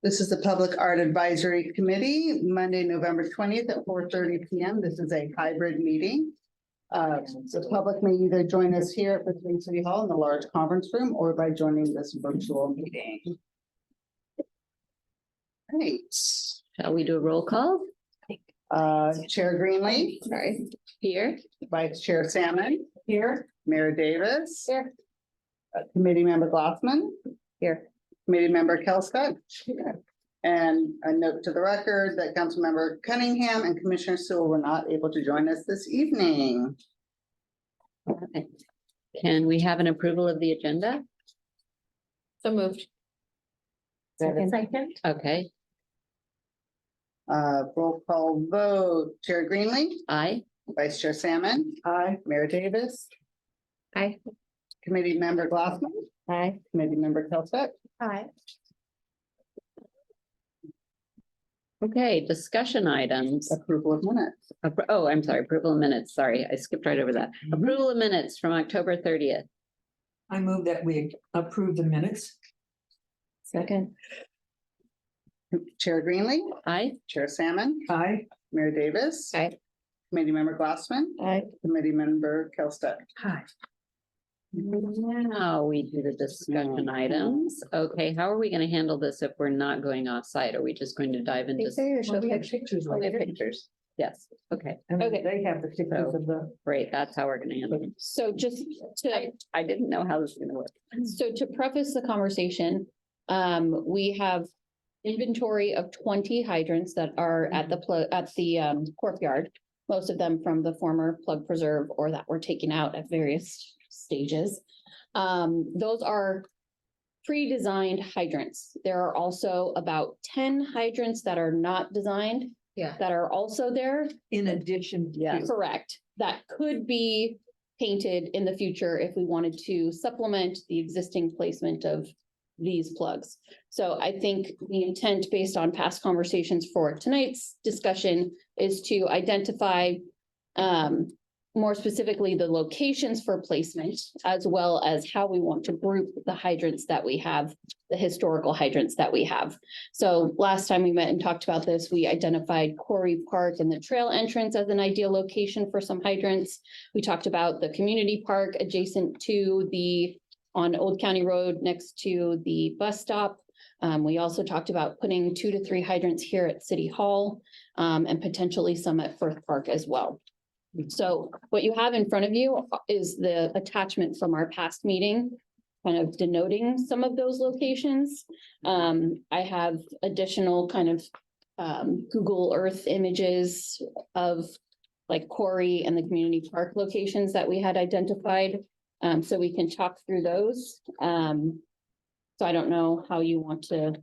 This is the Public Art Advisory Committee, Monday, November 20th at 4:30 PM. This is a hybrid meeting. The public may either join us here at Brisbane City Hall in the large conference room or by joining this virtual meeting. Right. Shall we do a roll call? Chair Greenlee, Sorry. Here. Vice Chair Salmon, Here. Mayor Davis. Here. Committee Member Glassman. Here. Committee Member Kelska. And a note to the record that Councilmember Cunningham and Commissioner Sewell were not able to join us this evening. Okay. Can we have an approval of the agenda? So moved. Second. Okay, Roll call vote, Chair Greenlee, aye. Vice Chair Salmon. Aye. Mayor Davis. Aye. Committee Member Glassman. Aye. Committee Member Kelska. Aye. Okay, discussion items. Approval of minutes. Oh, I'm sorry, approval of minutes. Sorry, I skipped right over that. Approval of minutes from October 30th. I move that we approve the minutes. Second. Chair Greenlee, Aye. Chair Salmon, Aye. Mayor Davis. Aye. Committee Member Glassman, Aye. Committee Member Kelska. Aye. Now we do the discussion items. Okay, how are we gonna handle this if we're not going off-site? Are we just going to dive into? Well, we have pictures Oh, we like have it. pictures. Yes, okay, And Okay. they have the pictures of the. great. That's how we're gonna handle it. So just to, I didn't know how this was gonna work. so to preface the conversation, we have inventory of 20 hydrants that are at the courtyard. Most of them from the former plug preserve or that were taken out at various stages. Those are pre-designed hydrants. There are also about 10 hydrants that are not designed. Yeah. That are also there. In addition Yeah. to. Correct. That could be painted in the future if we wanted to supplement the existing placement of these plugs. So I think the intent based on past conversations for tonight's discussion is to identify more specifically the locations for placement as well as how we want to group the hydrants that we have, the historical hydrants that we have. So last time we met and talked about this, we identified Quarry Park and the trail entrance as an ideal location for some hydrants. We talked about the community park adjacent to on Old County Road next to the bus stop. We also talked about putting 2 to 3 hydrants here at City Hall and potentially some at Firth Park as well. So what you have in front of you is the attachment from our past meeting, kind of denoting some of those locations. I have additional kind of Google Earth images of like Quarry and the community park locations that we had identified. So we can talk through those. So I don't know how you want to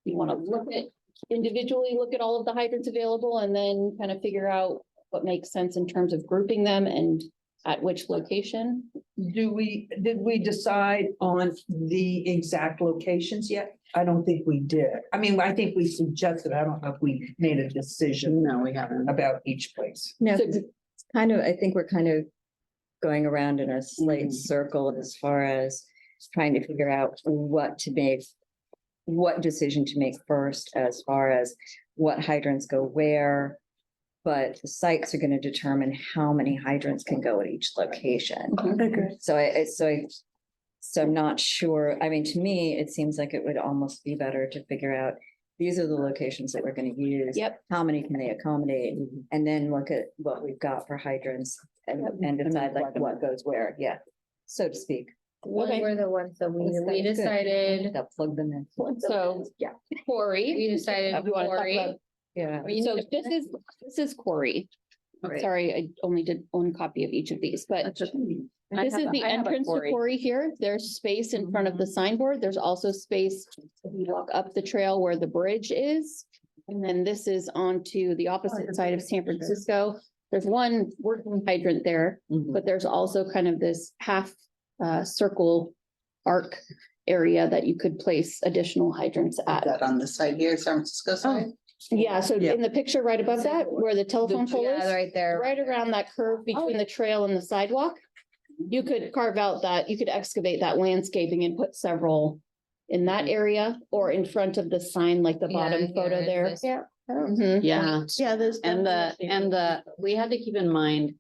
look at individually, look at all of the hydrants available and then kind of figure out what makes sense in terms of grouping them and at which location. Did we decide on the exact locations yet? I don't think we did. I mean, I think we suggested, I don't know if we made a decision No, we haven't. about each place. No, So- 'cause it's kind of, I think we're kind of going around in a slight circle as far as trying to figure out what decision to make first as far as what hydrants go where. But the sites are going to determine how many hydrants can go at each location. So I'm not sure. I mean, to me, it seems like it would almost be better to figure out, these are the locations that we're going to use. Yep. How many can they accommodate? And then look at what we've got for hydrants and decide like what goes where, yeah, so to speak. Okay. What were the ones that we That's good. decided, They'll plug them in. So, Yeah. Quarry. we decided You wanna talk Quarry. about- Yeah. So this is Quarry. Right. Sorry, I only did one copy of each of these, but I this is have the a entrance to Quarry. Quarry here. There's space in front of the signboard. There's also space if you walk up the trail where the bridge is. And then this is onto the opposite side of San Francisco. There's one working hydrant there, Mhm. but there's also kind of this half circle arc area that you could place additional hydrants Is at. that on the side here, San Francisco side? Yeah, so Yeah. in the picture right above that, where the telephone pole Yeah, is, right there. right around that curve between the trail and the sidewalk. You could carve out that, you could excavate that landscaping and put several in that area or in front of the sign, like the bottom photo there. Yeah. Mhm. Yeah, Yeah, there's. we had to keep in mind.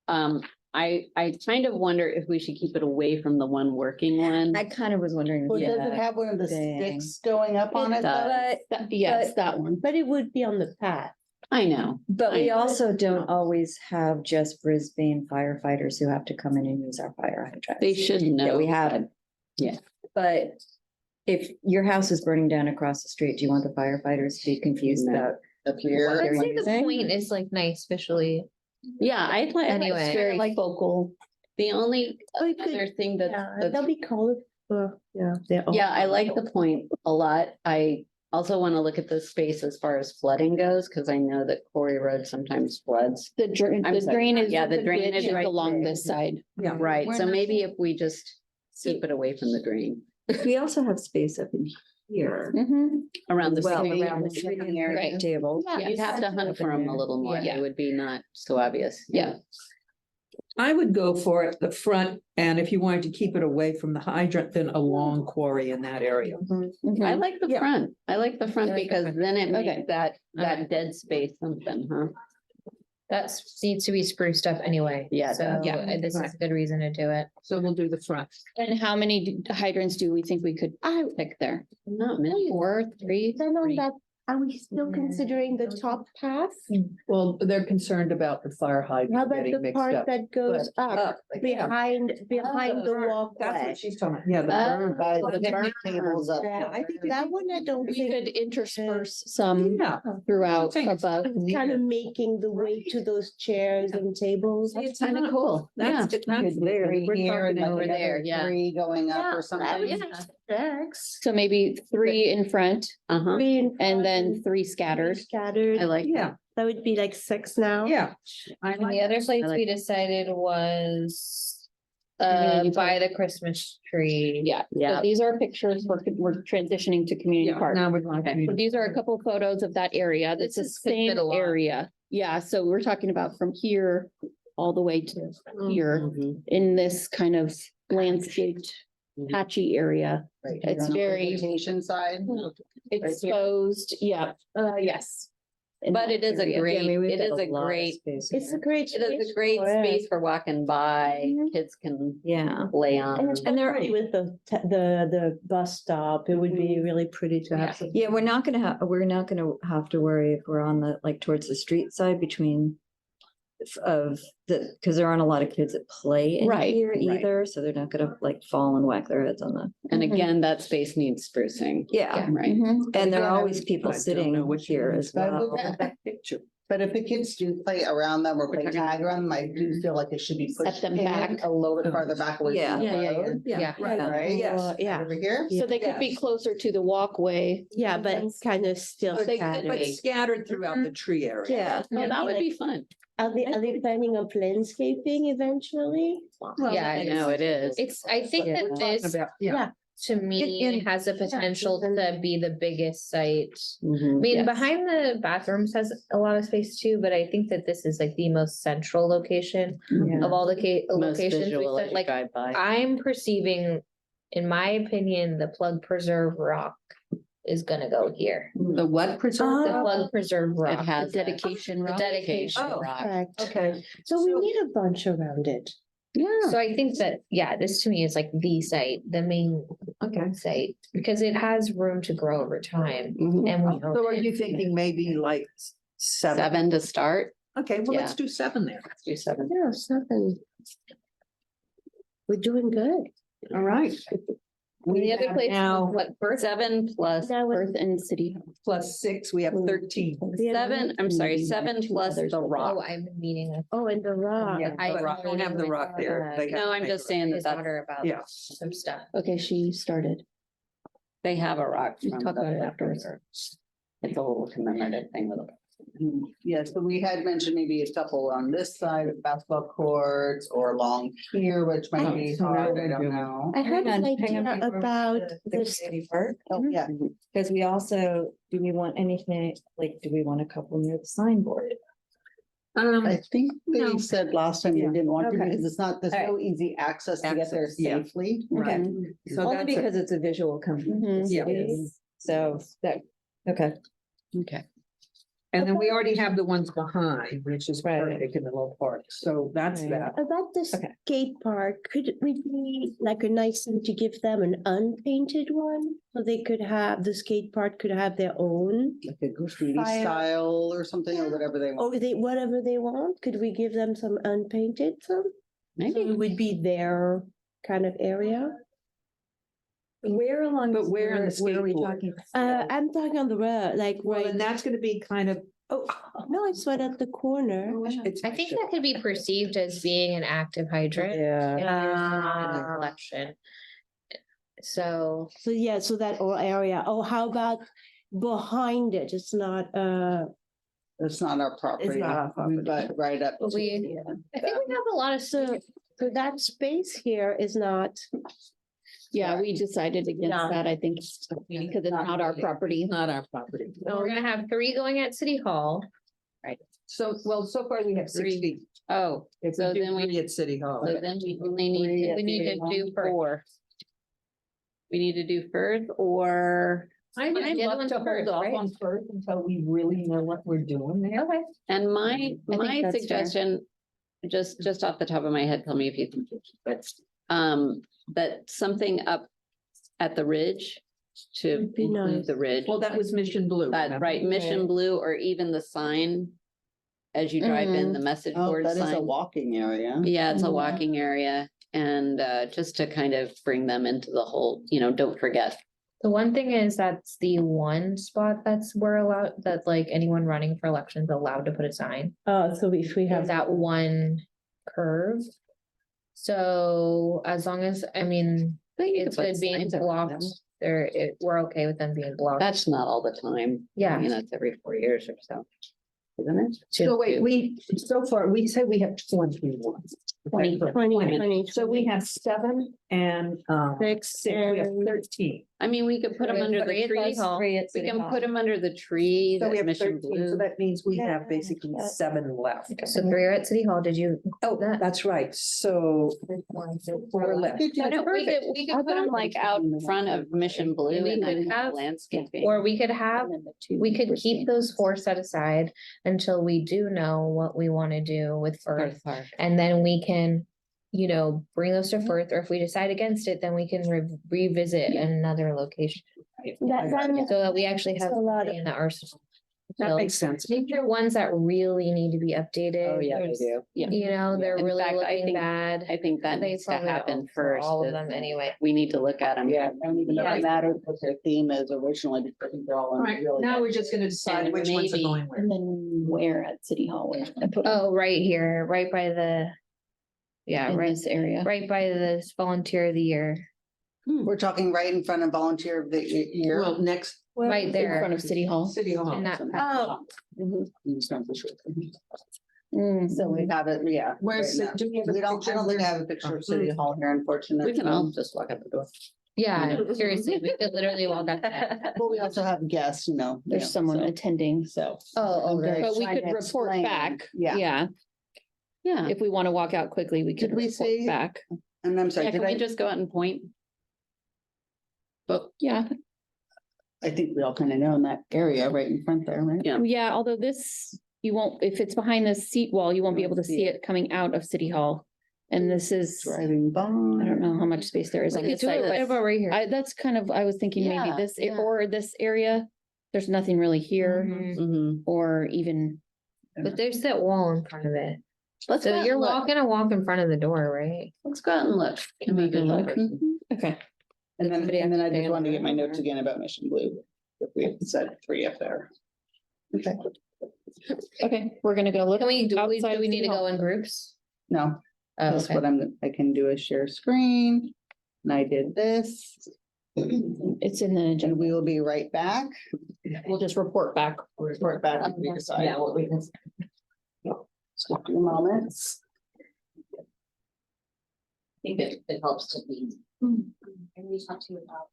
I kind of wonder if we should keep it away from the one working one. I kind of was wondering. Well, does it yeah, have one of the dang. sticks going up on It it? does. though? Yes, that one. But it would be on the path. I know, But we I- also don't always have just Brisbane firefighters who have to come in and use our fire hydrants. they should know. Yeah, we have. Yeah. But if your house is burning down across the street, do you want the firefighters to be confused No. about? Up here. What I'd they're say the using? point is like nice visually. Yeah, I like, Anyway. It's very like vocal. the only Oh, you could- other thing that, Yeah, they'll be colorful. Yeah. they're all- yeah, I like the point a lot. I also want to look at the space as far as flooding goes, because I know that Quarry Road sometimes floods. The drain, I'm the sorry. drain is. Yeah, the drainage ditch is right along there. this side. Yeah. Right, We're so not- maybe if we just keep it away from the drain, We also have space up in here. Mhm. around the Well, street. around the Sitting area Right. table. You'd have to hunt for them a little more. Yeah. It would be not so obvious. Yeah. I would go for it, the front, and if you wanted to keep it away from the hydrant, then along Quarry in that area. Mhm. I like the Yeah. front. I like the front I like the because front. then it Okay. makes that dead space something, huh? That needs to be spruced up anyway. Yeah, it So does. this is a good reason to do it. So we'll do the front. And how many hydrants do we think we could pick there? Not many. 4, 3? Then on that, Are we still considering the top path? Well, they're concerned about the fire How hydrant about getting the mixed part up. that goes But up like, yeah, behind the That's walkway? what she's talking, about. yeah, the Oh, burn. By the the picnic burn. tables up. Yeah, I think that one, I don't We think, could intersperse some Yeah. throughout Think it's above. kind of making the way to those chairs and tables. It's Kind of not- cool. Yeah. That's there. Three We're here and talking then over about- there, another yeah. three going up Yeah, or that something. would Yeah. be six. So maybe 3 in front Uh-huh. Three in and then front, 3 three scattered. Scattered, I like Yeah, that would be like 6 now. yeah. I And like the other place like we decided was Community by the Christmas tree. Yeah, so Yeah. these are pictures. We're transitioning to community Yeah, park. now we're going Okay. So to. these are a couple of photos of that area. That's the This is- could fit same a lot. area. Yeah, so we're talking about from here all the way to here Mhm. in this kind of landscaped Mhm. patchy area. Right It's here on the very- Vacation side. Exposed, yeah, yes. In But that it is a area. great, I mean, we've it got is a lot of great, space It's a here. great. it is space a great for it. space for walking by. Mhm. Kids can Yeah. lay And on. it's pretty with the bus stop, it would be really pretty to have. some- Yeah, we're not gonna have to worry if we're on the, like, towards the street side between because there aren't a lot of kids that play in Right, here right. either, so they're not gonna like fall and whack their heads on the, And Mhm. again, that space needs sprucing. yeah. Right. Mhm. And there are Again, always people I don't sitting know what you here mean. as But well. look at that picture. But if the kids do play around them or play tag around them, I do feel like it should be Set pushed them in back. a little bit farther back away. from the road, Yeah. Right? Yes. Yeah, Over here. So they could be Yes. closer to the walkway. yeah, but it's kind of still But scattered. scattered throughout the tree area. Yeah. Oh, that would be fun. Are they planning on landscaping eventually? Yeah, I know it is. It's, I think Yeah. that We're talking this, about, yeah. to me, in- has the potential to be the biggest site. I Mhm. mean, Yes. behind the bathrooms has a lot of space too, but I think that this is like the most central location Yeah. of all the Most locations. we visual said. as you Like, drive by. I'm perceiving, in my opinion, the Plug Preserve Rock is gonna go here. The what preserve? The Plug Preserve It Rock. has that Dedication The rock. dedication Oh. rock. Correct. Okay. So we need a bunch around it. Yeah. So I think that, yeah, this to me is like the site, the main Okay. site, because it has room to grow over time. Mhm. And we own So are it. you thinking maybe like seven? 7 to start. Okay, well, let's Yeah. do 7 there. Let's do 7. Yeah, it's nothing. We're doing good. All right. And the We other have place, now what, Bertha? 7 plus, Now we're Earth and City. plus 6, we have 13. 7, I'm sorry, 7 plus the Oh, rock. I'm meeting with. Oh, and the rock. Yeah, I but I don't have the rock there. They have No, to I'm make just it. saying that his that's, daughter about Yeah. some stuff. Okay, she started. they have a rock. We'll from talk the about it Plug afterwards. Preserve. It's a little commemorative thing with it. Yeah, so we had mentioned maybe a couple on this side of basketball courts or along here, which might be So now hard, I we're don't doing- know. I heard an Hang on, idea before we about go to the this. community park, Oh, yeah. because we also, do we want anything, like, do we want a couple near the signboard? I think no. they said last time they Yeah. didn't want to Okay. because it's not, there's no easy access to get there Access, yeah. safely. Right. Okay. So Only that's a- because it's a visual component. Mhm. Yeah. So that, okay. Okay. And then we already have the ones behind, which is Right. perfect in the little park. So that's Right. that. About the Okay. skate park, could it be like a nice thing to give them an unpainted one? So they could have, the skate park could have their own, Like a graffiti Fire. style or something or whatever they want. or they, whatever they want, could we give them some unpainted some? So Maybe. it would be their kind of area. Where along? But where on the where are we skateboard? talking? I'm talking on the road, like Well, right, and that's gonna be kind of, oh. no, it's right at the corner. It's- I think that could be perceived as being an active hydrant. Yeah. And there's not a Ah. collection. So, So yeah, so that whole area, oh, how about behind it, it's not, It's not our property, our property. but right up. But we- to- I think we have a lot of, so, so that space here is not, Yeah, we decided Yeah. against that, I think, because it's not our property. Not our property. so we're gonna have 3 going at City Hall. So, well, so far we have 60. Oh, If So we do then we- 3 at City Hall. so then we only need, We need to do first. four. We need to do first or, I'd Yeah, the other love one's to hold first, off right? on first until we really know what we're doing there. Okay. and my, I think my that's fair. suggestion, just off the top of my head, tell me if you think it's, but, that something up at the ridge to Would be include nice. the ridge. Well, that was Mission Blue. That, remember? right, Mission Blue or even the sign as you drive in, the message Oh, board that is a sign. walking area. Yeah, it's a Mhm. walking area and just to kind of bring them into the whole, don't forget. The one thing is that's the one spot that's we're allowed, that like anyone running for elections allowed to put a sign. so if we Have have. that one curve. So as long as, I mean, it's good being blocked, we're okay with them being blocked. That's not all the time. Yeah. That's every 4 years or so. Isn't it? So wait, so far, we say we have 21. 20. 20. So we have 7 and, Six we have and- 13. I mean, we could put them under the trees. We can put them under the trees So we at have Mission 13, so Blue. that means we Yeah, have basically yeah. 7 left. So 3 are at City Hall. Did you? Oh, that's right. So 4 left. No, we could put them like out front of Mission Blue We and could then have- landscaping. Or we could have, we could keep those 4 set aside until we do know what we want to do with Firth. Firth Park. And then we can, bring those to Firth, or if we decide against it, then we can revisit another location. That makes So that we actually have a lot something in the arsenal. That So, makes sense. I think they're ones that really need to be updated. Oh, yeah, they There's- do. Yeah. They're In really fact, I looking think- bad. I think that They needs to probably happen don't for first. all of that them anyway. We need to look at them. Yeah, I don't even know if Yeah. it matters what their theme is originally because they're all. All right, now we're just gonna decide And which ones are maybe- going where. And then where at City Hall? Oh, right here, right by the. Yeah, In right, this area. right by this volunteer of the year, We're talking right in front of volunteer of the year. Well, next, right In there. front of City Hall. City Hall. in that- Oh, So we have it, yeah. Where's, right now. do we have a We don't, I picture don't think I where- have a picture of City Hall here, unfortunately. We can all just walk out the door. Yeah, seriously, we could literally walk out that. But we also have guests, There's someone attending, so. Oh, right. But we Trying could to report explain. back. Yeah. Yeah, Yeah. if we want to walk out quickly, we could Did we report say- back. And I'm sorry, Yeah, did can we I, just go out and point? Yeah, I think we all kind of know in that area right in front there, right? Yeah. yeah, although this, you won't, if it's behind the seat wall, you won't be able to see it coming out of City Hall. And this is, Driving by. I don't know how much space there is on We could this do side, it but about right here. that's kind of, I was thinking maybe Yeah, this, yeah. or this area. There's nothing really here Mhm. Mm-hmm. or even, But there's that wall in front of it. Let's go So out you're and look. walking a walk in front of the door, right? Let's go out and look. Can we go look? Okay. And then, Somebody and then I actually just wanted to get my understand notes again about Mission Blue. If we had said 3 up there. Okay, Okay, we're gonna go look. Can we, outside do we of need to City go Hall. in groups? no, Oh, that's okay. what I can do is share screen. And I did this, It's in the and agenda. we will be right back. We'll just report back. Report back if we decide. Yeah, what we can. Just a few moments. I think it helps to be. And we talked to you about.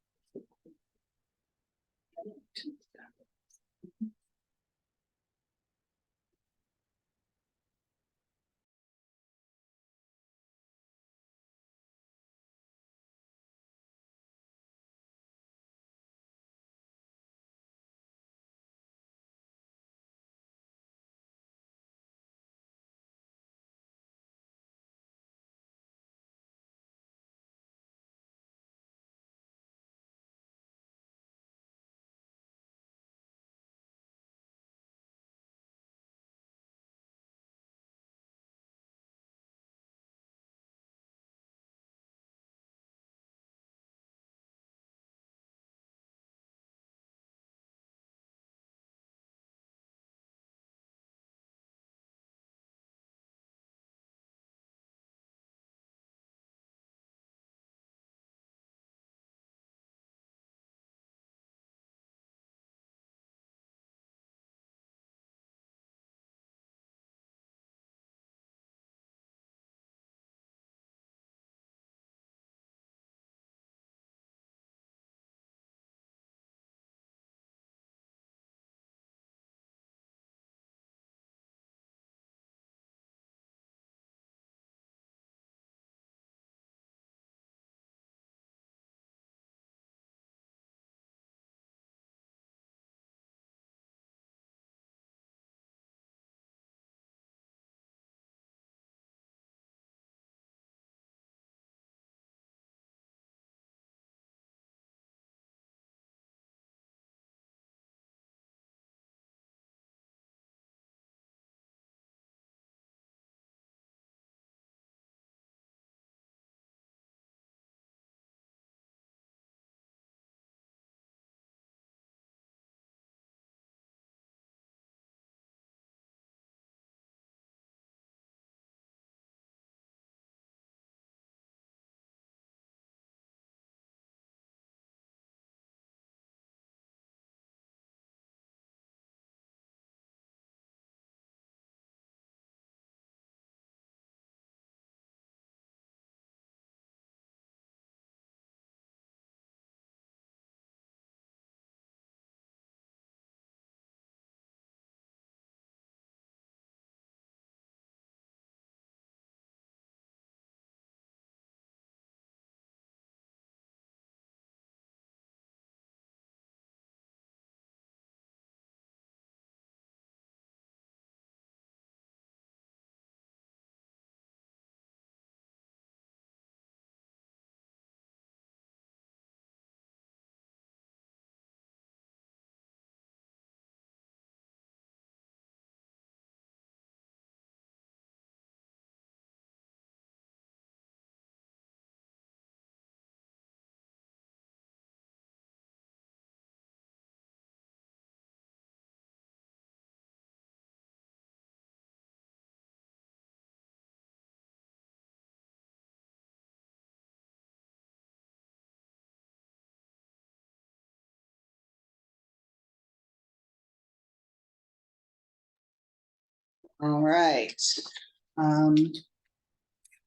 All right.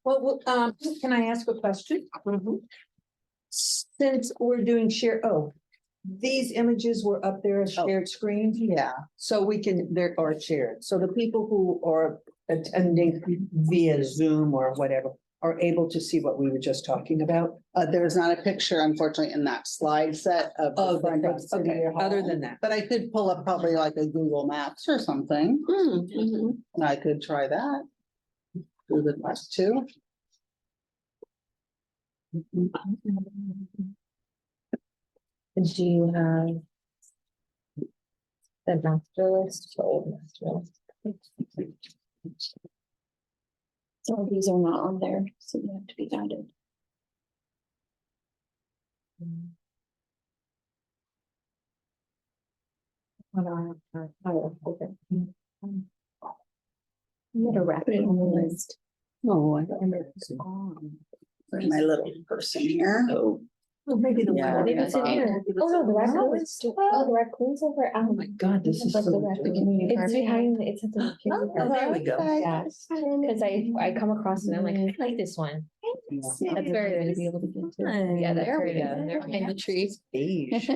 Well, can I ask a question? Since we're doing these images were up there as Oh. shared screen, Yeah, so we can, there are shared, so the people who are attending via Zoom or whatever are able to see what we were just talking about. there's not a picture unfortunately in that slide set of. the Oh, front of City okay, Hall. other than that. But I could pull up probably like a Google Maps or something. Mhm. And I could try that. Do the last two. Do you have the master list or old master list? So these are not on there, so they have to be added. Oh, okay. I'm gonna wrap it on the list. Oh, I Where's my little person here? Oh, Oh, maybe the Yeah. one. Maybe it's in here. Oh, no, the raccoons. Oh, the raccoons over. Oh my God, this is Like so. the raccoon community park. It's behind, it's at the. Oh, there we go. Yeah, cause I come across it, I'm like, I like this one. That's very nice. To be able to get to. Yeah, that's There very we good. go. They're behind the trees. Beige.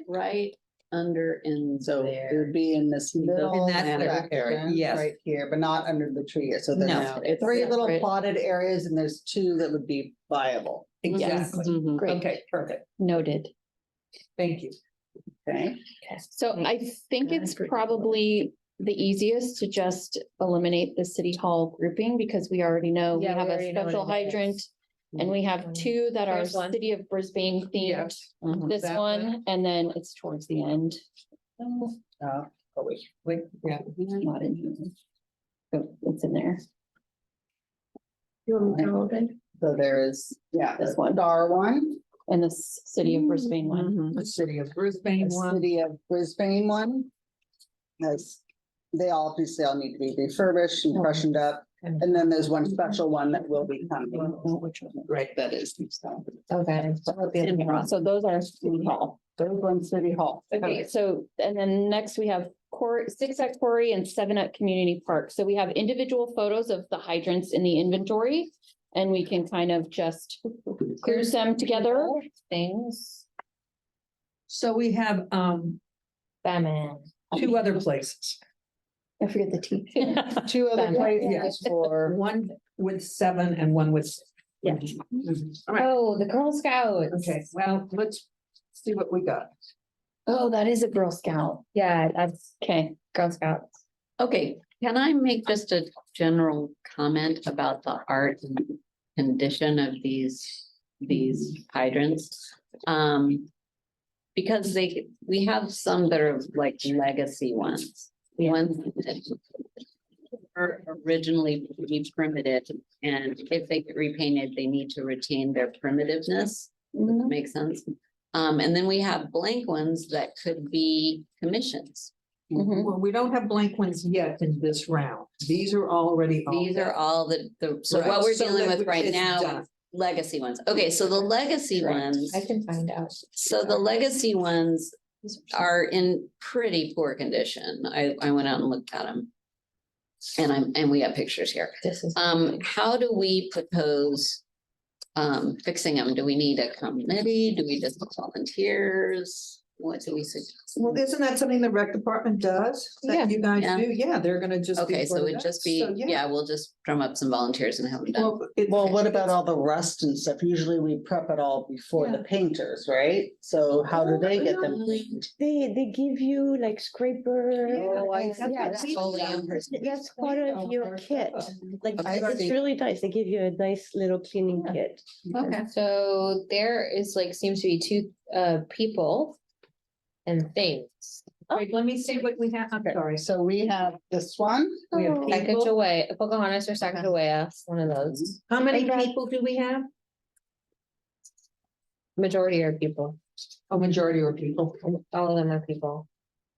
right under in So it there. would be in this little In that little section area, yes. right here, but not under the tree. So No, there's it's three little separate. plotted areas and there's two that would be viable. Exactly. Mhm. Great, Okay, perfect. noted. Thank you. Okay, So I think it's probably the easiest to just eliminate the city hall grouping because we already know we Yeah, we have a already know what special it is. hydrant. And we have two that are There's one. city of Brisbane themed, Mhm. this That one, and then it's towards the end. oh, wait. Yeah. Not in here. So it's in there. So there is, yeah, This this one. one, Dar one, And the city of Brisbane one. The city of Brisbane the one. city of Brisbane one. As they all need to be refurbished and freshened up. And then there's one special one that will be coming. Right, that is. Okay. So those are city hall. Third one, City Hall. Okay, so, and then next we have six at Quarry and seven at Community Park. So we have individual photos of the hydrants in the inventory. And we can kind of just group them together. Things, So we have Batman. two other places. I forget the T. Two other Yeah. places for, One with 7 and one with. Yeah. All right, Oh, the Girl Scouts. okay, well, let's see what we got. Oh, that is a Girl Scout. Yeah, that's Okay, Girl Scouts. Okay, can I make just a general comment about the art and condition of these hydrants? Because we have some that are like legacy ones. Ones that were originally primitive, and if they get repainted, they need to retain their primitiveness. Does that make sense? And then we have blank ones that could be commissions. Mhm. Well, we don't have blank ones yet in this round. These are already. These are all so Right, what we're so dealing that with right it's now, done. is legacy ones. Okay, so the legacy Correct. ones, I can find out. so the legacy ones are in pretty poor condition. I went out and looked at them. And we have pictures here. This is. How do we propose fixing them? Do we need a committee? Do we just volunteers? What do we suggest? Well, isn't that something the rec department does? That you guys Yeah. do? Yeah, they're gonna just. be Okay, so part of it'd that. just be, So, yeah, we'll just drum up some volunteers and have them done. well, what about all the rust and stuff? Usually we prep it all before the painters, right? So how do they get them cleaned? They give you like scraper. Oh, I and- see. Yeah, That's that's totally that's part of your kit. Like, Okay. it's really nice. They give you a nice little cleaning kit. Okay. So there is like, seems to be two people and things. Wait, let me see what we have. I'm sorry. So we have this one. We have Oh. Sacagawea, people. Pocahontas or Sacagawea, one of those. How many And people do we have? Majority are people. A majority are people. All of them are people.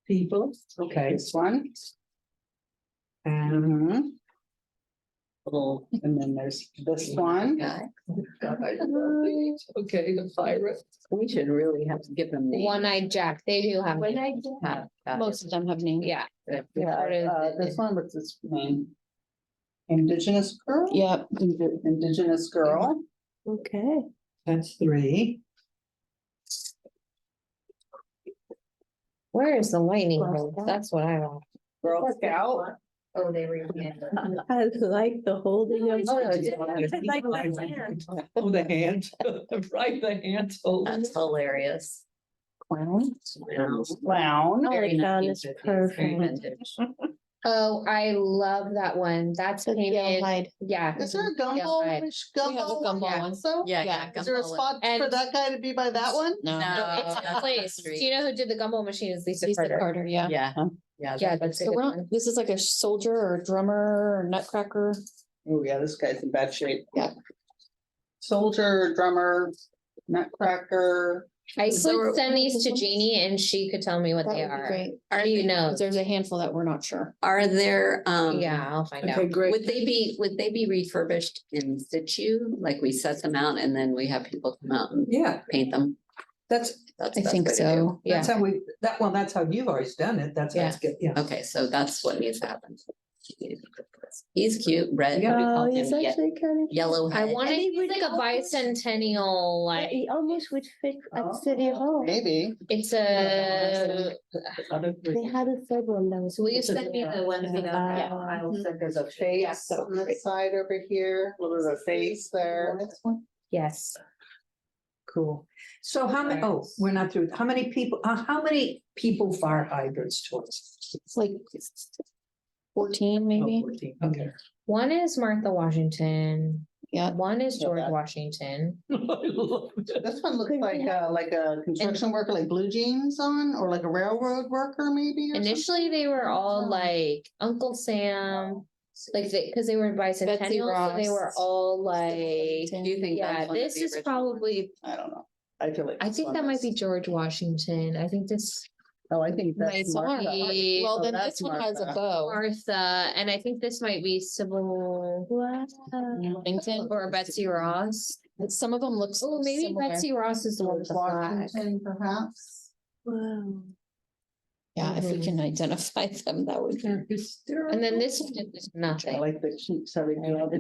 People, okay. This one. And Mhm. little And then there's this one. guy. Okay, the pirate. We should really have to give them names. One-eyed Jack, they do have. Most of them have names. Yeah. Yeah, this one, what's this name? Indigenous girl? Yep. Indigenous girl. Okay. That's 3. Where is the lightning bolt? That's what I want. Girl Scout. Oh, they renamed it. I like the holding of. Oh, I yeah. like my hand. Oh, the hand, right, the hand. That's hilarious. Clown. Wow. Clown. Oh, Very the clown is 1950s, very perfect. vintage. Oh, I love that one. That's The Gail painted, Hyde. yeah. Is there a Yeah, gumball? right. Gumball? gumball one one. also? Yeah, Yeah. yeah. Is there a Gumball spot for And- that guy to be by that one? No. No. It's that's a place. Do street. you know who did the gumball machine? Is Lisa Lisa Carter. Carter, yeah. Yeah, yeah. Yeah, that's a So good we're one. not, this is like a soldier or drummer or nutcracker. Oh, yeah, this guy's in bad shape. Yeah. Soldier, drummer, nutcracker. I So- could send these to Jeannie and she could tell me what That they would be are. great. She Because knows. there's a handful that we're not sure. Are there, Yeah, I'll find out. Okay, great. would they be refurbished in situ? Like we set them out and then we have people come out and Yeah, paint them? that's, That's I the best think way to do so. Yeah. that's how we, that's how you've always done it. That's how it's good, yeah. it. Okay, so that's what needs to happen. He's cute, red. what do we Oh, call he's him? Ye- actually kind of. Yellow I head. want to And he use would like a almost- bicentennial, like, He almost would fit Oh, at City Hall. Maybe. it's a. They had a third one that was. Will you send me the one? Yeah. I'll send there's a face on this side over here, a little bit of a face there. Yes. Cool. So how many, oh, we're not through. How many people fire hydrants to us? It's like 14 maybe. 14, okay. One is Martha Washington. Yeah. One is George Okay. Washington. I love it. This one looks like a construction worker, like blue jeans on, or like a railroad worker maybe. or something. Initially, they were all Oh. like Uncle Sam, like they, because they were bicentennial, so they were Ross. all like. Do you think Yeah, that's one of this the is original probably, I don't know. I feel like. I this think one that might is- be George Washington. I think this Oh, I think that's Might Martha. be- Well, Oh, then that's this one has a Martha. bow. Martha, and I think this might be Sybil Wow. Washington. or Betsy Ross. But some of them look Oh, maybe similar. Betsy Ross is the one with the flag. Washington, perhaps. Wow. Yeah, if we Mhm. can identify them, that would be. They're hysterical. And then this one is I nothing. like the cheap, so they do all the.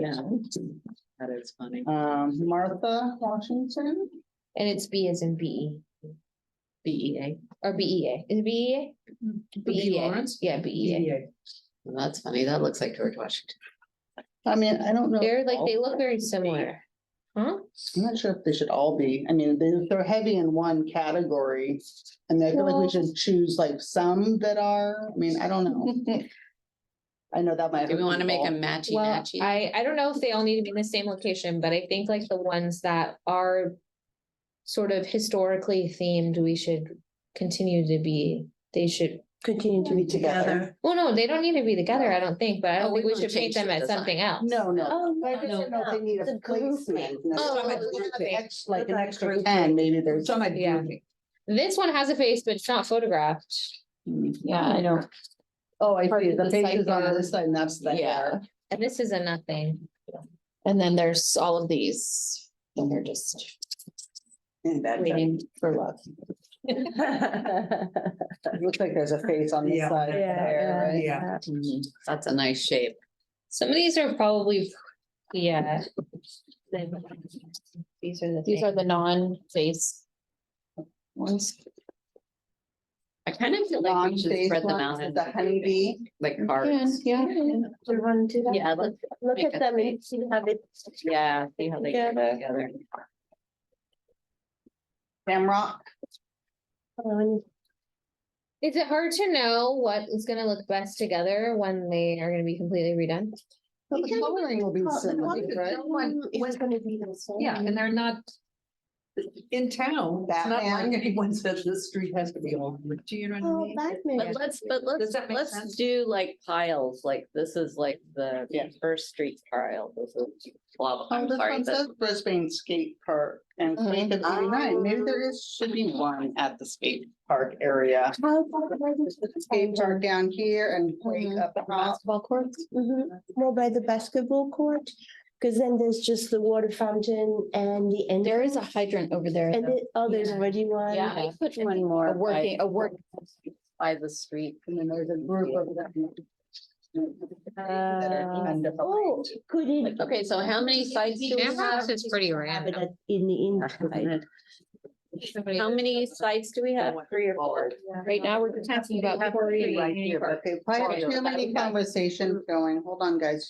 That is funny. Martha Washington. And it's B as in B BEA. or BEA. Is it BEA? B. Lawrence? Yeah, BEA. Yeah. Well, that's funny. That looks like George Washington. I mean, I don't know. They're if like, they all- look very similar. Huh? I'm not sure if they should all be. I mean, they're heavy in one category. And I feel like we Well- should choose like some that are, I mean, I don't know. I know that might. Do we hurt want to make people. them matchy Well, matchy? I don't know if they all need to be in the same location, but I think like the ones that are sort of historically themed, we should continue to be, they should, Continue to be Together. together. well, no, they don't need to be together, I don't think, but I Oh, don't think we we wanna should paint change them the as design. something else. No, no. Oh, I just don't know if they need The a grouping. placement. Oh, Like an Like extra grouping. 10, maybe there's. Some might Yeah. be. This one has a face, but it's not photographed. Yeah, I know. Oh, I Part see. of The the face side is on bar. this side and that's the Yeah. hair. And this is a nothing. And then there's all of these. Then we're just In bad shape. waiting for luck. It looks like there's a face on this Yeah. side there, right? Yeah. Mhm. That's a nice shape. Some of these are probably, yeah. These are the. These are things. the non-face ones. I kind of feel like we should Non-face spread them ones out with into the honeybee. like Can, cards. yeah. Do you want to do that? Yeah, let's Look make at a them and see how they. Yeah, see how they go Together. together. Shamrock. Is it hard to know what is gonna look best together when they are gonna be completely redone? So the coloring will be similar, right? It's gonna be the same. Yeah, and they're not, In town, it's not Batman. like anyone says this street has to be all, do you know what I Oh, mean? Batman. But let's, Does that make let's sense? do like piles, like this is like the Yeah. First Street pile, this is blah, blah, Oh, I'm this sorry, one but. says Brisbane Skate Park and Quake at 89. Maybe there is, should be one at the skate park area. How about by the Skate park down here and Quake up top. Basketball courts? More by the basketball court, because then there's just the water fountain and the end. There is a hydrant over there. And though. there's already one. Yeah, I put one more. A work. By the street. And then there's a group of them. That are kind of Oh, could it? Okay, so how many sites do we have? It's pretty Have it random. in the inside. How many sites do we have? 3 or 4? Right now, we're just talking about. Right here. Okay, I have too many conversations going. Hold on, guys.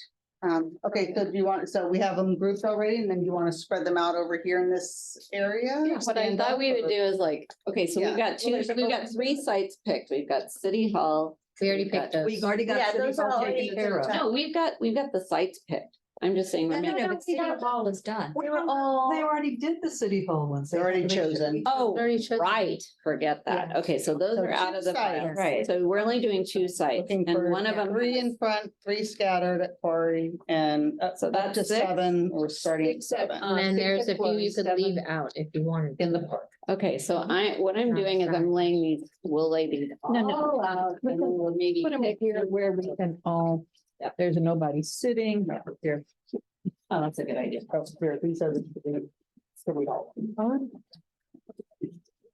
Okay, so do you want, so we have them grouped already and then you want to spread them out over here in this area? What I Stand thought up we would or- do is like, okay, so Yeah. we've got we've got 3 sites picked. We've got City Hall. We already we've got- picked those. We've already got Yeah, City those are Hall already taken care of. No, we've got the sites picked. I'm just saying. we're making- but City Hall is done. They already did the City Hall ones. They're already chosen. Oh, Already chosen. right, forget that. Okay, so those So are out 2 of the, sites. right, so we're only doing 2 sites Looking and for one of them. 3 in front, 3 scattered at Quarry and So up that's to 6. 7 or starting at 7. And then there's a few you could 7 leave out if you wanted. in the park. Okay, so what I'm doing is I'm laying these, we'll lay these all out and then we'll maybe. Put them pick- here where we can all, there's nobody sitting, there. Oh, that's a good idea. These are the City Hall.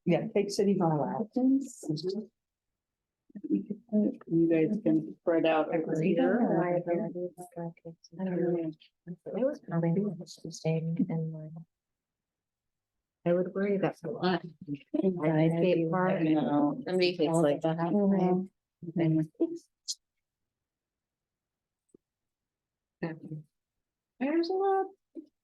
Yeah, take City Hall out. You guys can spread out over here. It was probably the same and like. I would worry about a lot. Skate park. I know. Somebody thinks like that. There's a lot.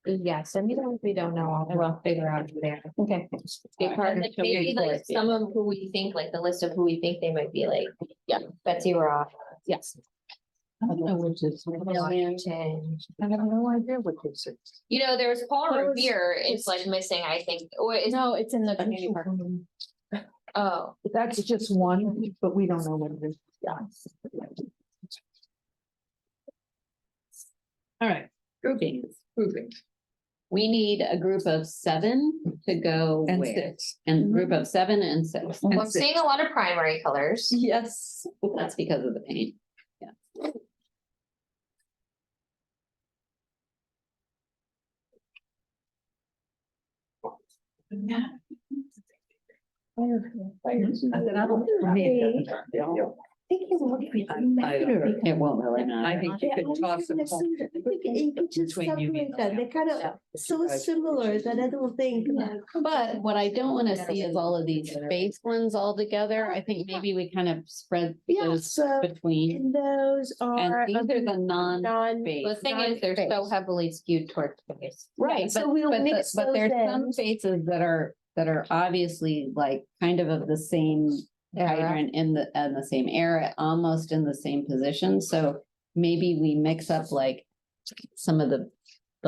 Yeah, some of them we don't know, we'll figure out there. Okay. Skate park. And then maybe like Some of who we think, like the list of who we think they might be like, yeah, Betsy Ross. Yes. I don't know which is. Washington. I have no idea what this is. You know, there's Paul That was- Revere, it's like missing, I think, or it's, No, it's in the community park. oh, That's just one, but we don't know what it is. All right, Groupings. grouping We need a group of 7 to go and where? 6. And group of 7 and 6. And I'm seeing a lot of primary colors. Yes, that's because of the paint. It won't really I matter. think you could toss it. Between you and them. They're kind of so similar that I don't think. But what I don't want to see is all of these space ones all together. I think maybe we kind of spread Yeah, those so between. and those And are. these are the Non. non-space. The thing is, they're so heavily skewed towards space. Right, so but, we'll but, mix but those there's in. some spaces that are obviously like kind of the same hydrant in the same era, almost in the same position. So maybe we mix up like some of the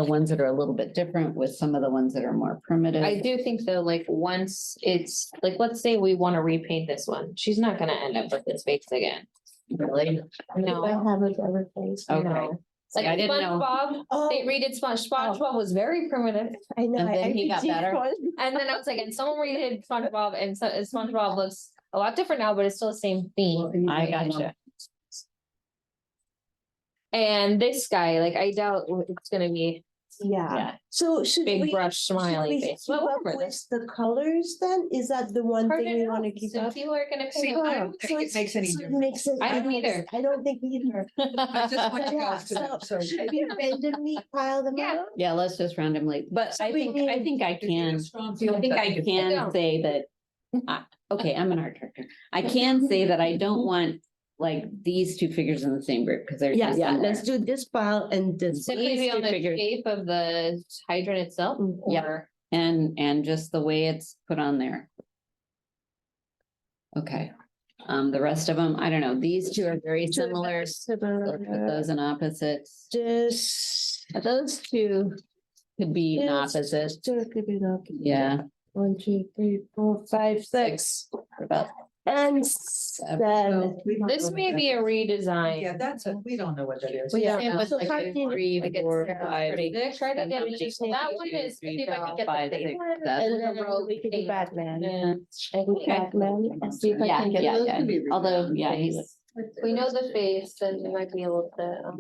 ones that are a little bit different with some of the ones that are more primitive. I do think though, like, once it's, like, let's say we want to repaint this one, she's not gonna end up with this face again. Really? No, I have it every place. Okay. no. See, Like I didn't know. SpongeBob, Oh, they redid SpongeBob was very primitive. I know. And then I he got did better. one. And then I was like, and someone redid SpongeBob and so SpongeBob looks a lot different now, but it's still the same theme. I gotcha. And this guy, like, I doubt it's gonna be Yeah, Yeah. so should we? big brush should smiley we face. keep But up whatever, with that's the colors then? Is that the one hard thing to we know. wanna keep Some up? people are gonna See, pick. I don't So think it it's- makes any so it difference. makes it- I don't either. I don't think either. I just want to go Yeah, to them, so. Should we randomly pile them Yeah. out? Yeah, let's just randomly, but So I we think I need- can, I think I can say that. Okay, I'm an art director. I can say that I don't want like these 2 figures in the same group because they're. Yeah, too yeah, similar. let's do this pile and this. Simply These be on two the figures. shape of the hydrant itself Yep. or. And just the way it's put on there. Okay, the rest of them, I don't know, these 2 are very similar. Let's put those in opposites. Just. Those 2 could be an Yes. opposite. So it could be like. Yeah. 1, 2, 3, 4, 5, 6, What about and So 7. we don't This know may what be that a is. redesign. Yeah, we don't know what that is. We Yeah. don't know. So how a can you- 3, Like it's 4, pretty 5, big. Try to seven, get it. eight, Just that one is, three, see if I can four, get the five, big six, one. seven. And then we could do Eight. Batman. Yeah. I do Batman and see if I Yeah, can get. yeah, those yeah. could be Although, redone. yeah, he's. We know the face, then we might be able to.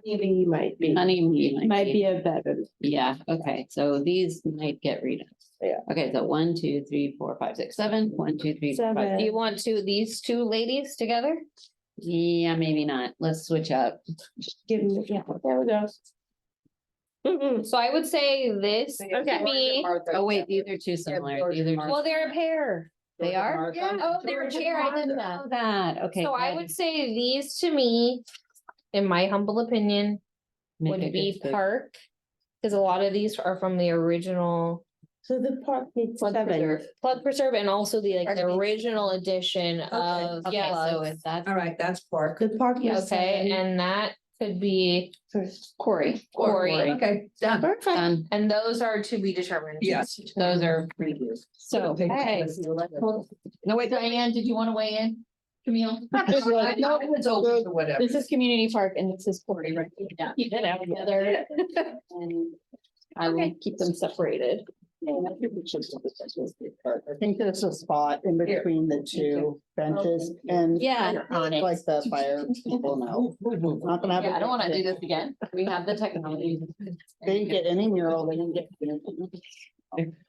Maybe might be, might be a better. Yeah, okay, so these might get redone. Yeah. Okay, so 1, 2, 3, 4, 5, 6, 7. 1, 2, 3, 4, 5. Seven. Do you want these two ladies together? Yeah, maybe not. Let's switch up. Give me, yeah, there we go. So I would say this to me, Oh, wait, these are too similar. These are, well, they're a pair. they are? Yeah, oh, they're a pair. I didn't know. Oh, that, okay. So I good. would say these to me, in my humble opinion, Make would a be good fit. park. Cause a lot of these are from the original So the park needs Flood 7. Preserve, Flood Preserve, and also the like the Pardon me? original edition of. Okay, so if that's All right, that's Park. The park needs Okay, 7 and that could be first. Corey. Corey, Okay, done. Done. and those are to be determined. Yes. Those are previews. So, Okay. no, wait, Diane, did you want to weigh in? Camille? No, it's open to whatever. This is community park and this is Corey, right? Yeah. Keep it out together. And I will keep them separated. I think there's a spot in between the two benches and. Yeah. Like the fire people know. Not gonna have. Yeah, I don't want to do this again. We have the technology. They didn't get any mural, they didn't get.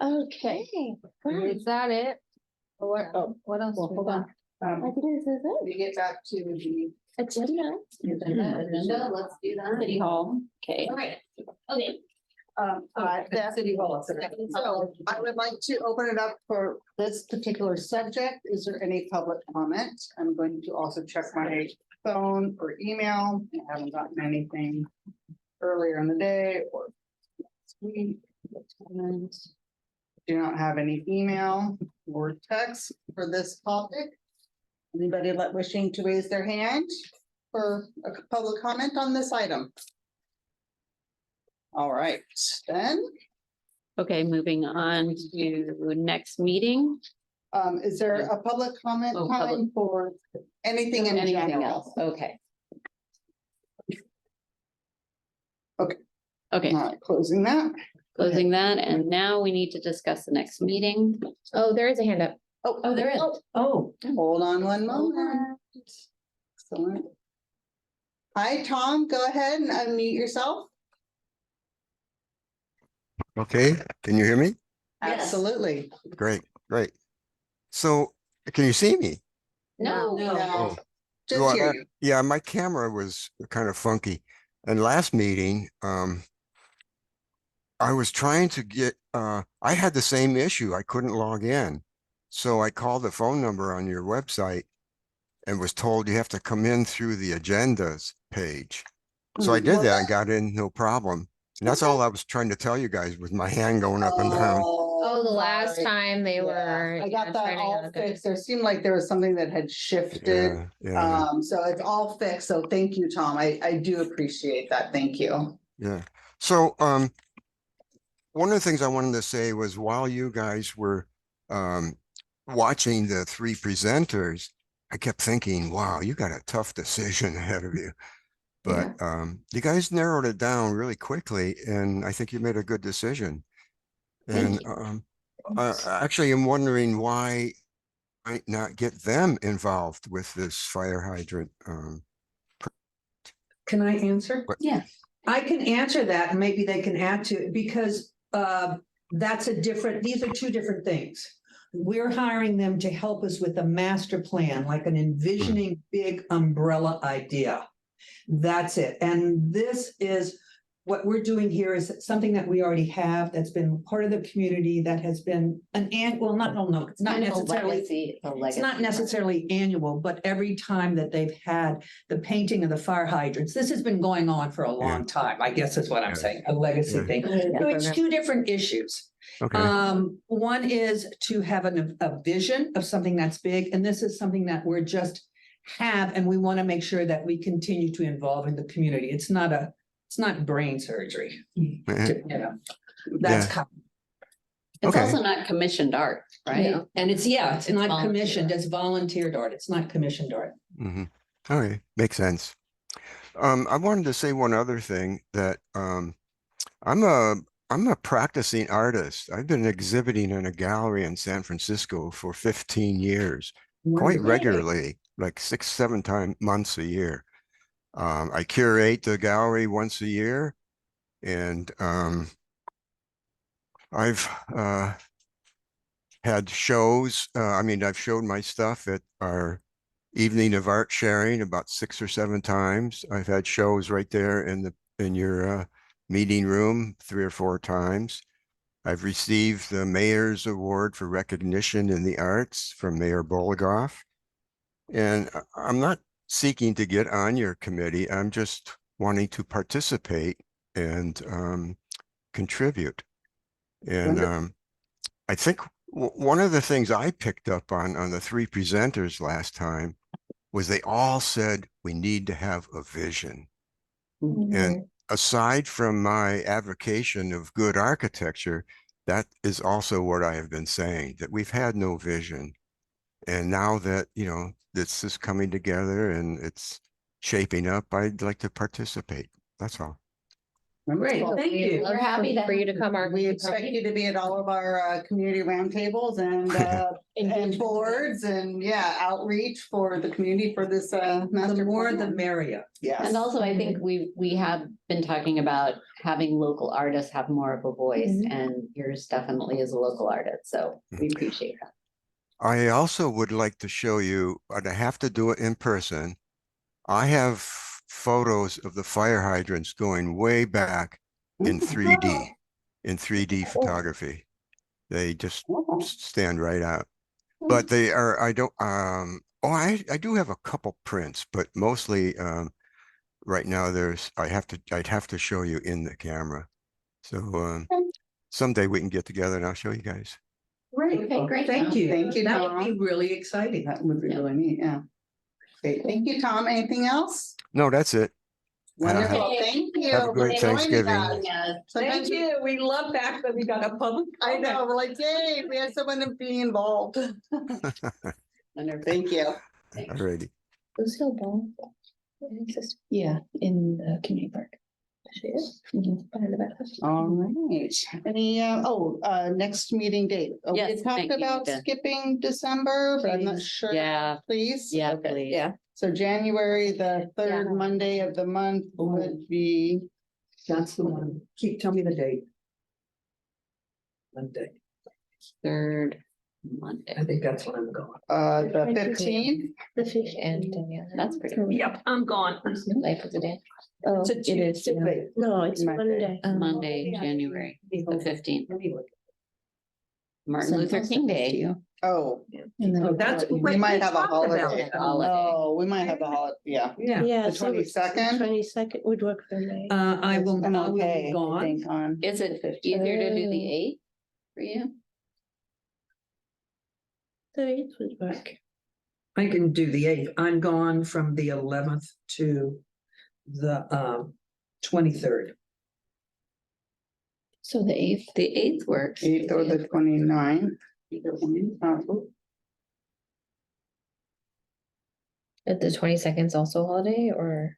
Okay. Is that it? What, Oh, what else? well, we hold got? on. I think this is it. We get back to the. Agenda. Agenda, let's do that. City Hall. Okay. All right, okay. City Hall. So I would like to open it up for this particular subject. Is there any public comment? I'm going to also check my phone or email. I haven't gotten anything earlier in the day or last week. Do not have any email or text for this topic. Anybody wishing to raise their hand for a public comment on this item? All right, then. Okay, moving on to next meeting. Is there a public comment Oh, public. time for anything in Anything general? else? Okay. Okay. Okay, All right, closing that. closing that, and now we need to discuss the next meeting. Oh, there is a hand up. Oh, there is. Oh, hold on one moment. Excellent. Hi, Tom, go ahead and unmute yourself. Okay, can you hear me? Yes. Absolutely. Great, great. So can you see me? No. No, just Well, hear you. Yeah, my camera was kind of funky. And last meeting, I was trying to get, I had the same issue. I couldn't log in. So I called the phone number on your website and was told you have to come in through the agendas page. So I Mm, did well, that and got in, no problem. And that's all I was trying to tell you guys with my hand going up and down. Oh, the last sorry. time they Yeah, were. I got yeah, that turning all on the- fixed. There seemed like there was something that had shifted. Yeah, yeah, So it's all fixed. So thank you, Tom. I do appreciate that. Thank you. yeah. So, one of the things I wanted to say was while you guys were, watching the three presenters, I kept thinking, wow, you got a tough decision ahead of you. But, you guys narrowed it down really quickly and I think you made a good decision. And, actually, I'm wondering why might not get them involved with this fire hydrant. can I answer? Yeah. I can answer that and maybe they can add to it because that's a different, these are two different things. We're hiring them to help us with a master plan, like an envisioning big umbrella idea. That's it. And this is what we're doing here is something that we already have that's been part of the community that has been well, no, it's not necessarily. It's not necessarily annual, but every time that they've had the painting of the fire hydrants, this has been going on for a long time, I guess is what I'm Yeah. saying, a legacy Yeah. thing. So it's two different issues. Okay, One is to have a vision of something that's big, and this is something that we're just have, and we want to make sure that we continue to involve in the community. It's not brain surgery. You know. That's, Yeah. co- It's Okay. also not commissioned art, right? and it's It's not volunteer. commissioned, it's volunteered art. It's not commissioned art. Okay, makes sense. I wanted to say one other thing that I'm a practicing artist. I've been exhibiting in a gallery in San Francisco for 15 years, quite regularly, like 6, 7 months a year. I curate the gallery once a year, and I've had shows. I've showed my stuff at our evening of art sharing about 6 or 7 times. I've had shows right there in your meeting room 3 or 4 times. I've received the Mayor's Award for Recognition in the Arts from Mayor Boligoff. And I'm not seeking to get on your committee. I'm just wanting to participate and contribute. And I think one of the things I picked up on the 3 presenters last time was they all said we need to have a vision. And aside from my advocation of good architecture, that is also what I have been saying, that we've had no vision. And now that, this is coming together and it's shaping up, I'd like to participate. That's all. Great, thank you. We're happy For you to come, our. We expect you to be at all of our community roundtables and boards and outreach for the community for this The master more the plan. merrier. Yes. And also, I think we have been talking about having local artists have more of a voice, and yours definitely is a local artist, so we appreciate that. I also would like to show you, but I have to do it in person. I have photos of the fire hydrants going way back in 3D photography. They just stand right out. But they are, I don't, I do have a couple prints, but mostly, right now I'd have to show you in the camera. So, someday we can get together and I'll show you guys. Great, Okay, great, thank Tom. you. Thank you, That would Tom. be really exciting. That would be really neat, yeah. Okay, thank you, Tom. Anything else? No, that's it. Wonderful, thank you. Have a great for joining Thanksgiving. us. Thank Sometimes you. We love that we got a public. I know, we're like, yay, we had someone to be involved. Thank you. Alrighty. Lucille Ball. Yeah, in the community park. She is. Behind the bathhouse. All right, any, next meeting date. We Yes, talked thank you, about Jen. skipping December, but I'm not Please. sure. Yeah, Please? yeah, Okay. please. Yeah. So January, the third Yeah. Monday of the month would be, That's the one. Tell me the date. Monday. Third Monday. I think that's when I'm going. the 15th. The fish. And Danielle. That's pretty cool. Yep, I'm gone. Life of the day. Oh, It's a it is. yeah. Tuesday. No, it's Monday. Monday. Monday, January the 15th, Martin Some Luther King festivals Day. too. Oh, Oh, that's. we might have a talked about holiday. it. Holiday. Oh, we might have a holiday, yeah. Yeah, Yeah. The 22nd? 22nd would work for me. I will I'm be okay, I gone. think, on. Is it easier to do the 8th for you? The 8th would work. I can do the 8th. I'm gone from the 11th to the 23rd. So the 8th. The 8th works. 8th or the 29th. The 22nd is also a holiday or?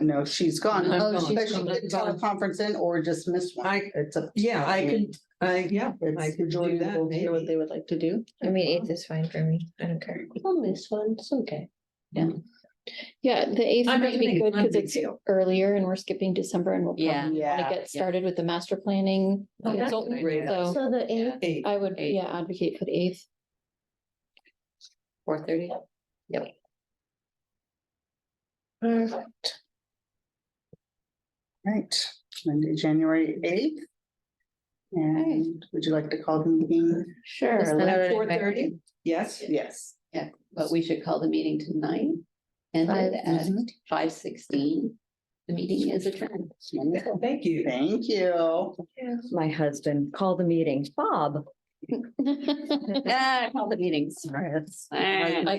No, she's gone. I'm Oh, gone. she could teleconference in or just miss one. It's a. Yeah, I could, I It's could do majority that. will hear what maybe. they would like to do. I mean, 8th is fine for me. I don't care. I'll miss one, it's okay. Yeah, the 8th I might don't be think good it's not a because big it's deal. earlier and we're skipping December and we'll Yeah. probably Yeah. get started with the master planning. Oh, that's consultant, great. So So the 8th, 8th. I would, 8th. advocate for the 8th. 4:30. perfect. Right, Monday, January 8th. And would you like to call the meeting? Sure. Just send out an 4:30? Yes. Yes. But we should call the meeting tonight. Ended at 5:16. The meeting is adjourned. Wonderful. Thank you. Thank you. My husband, call the meeting. Bob. Call the meetings. I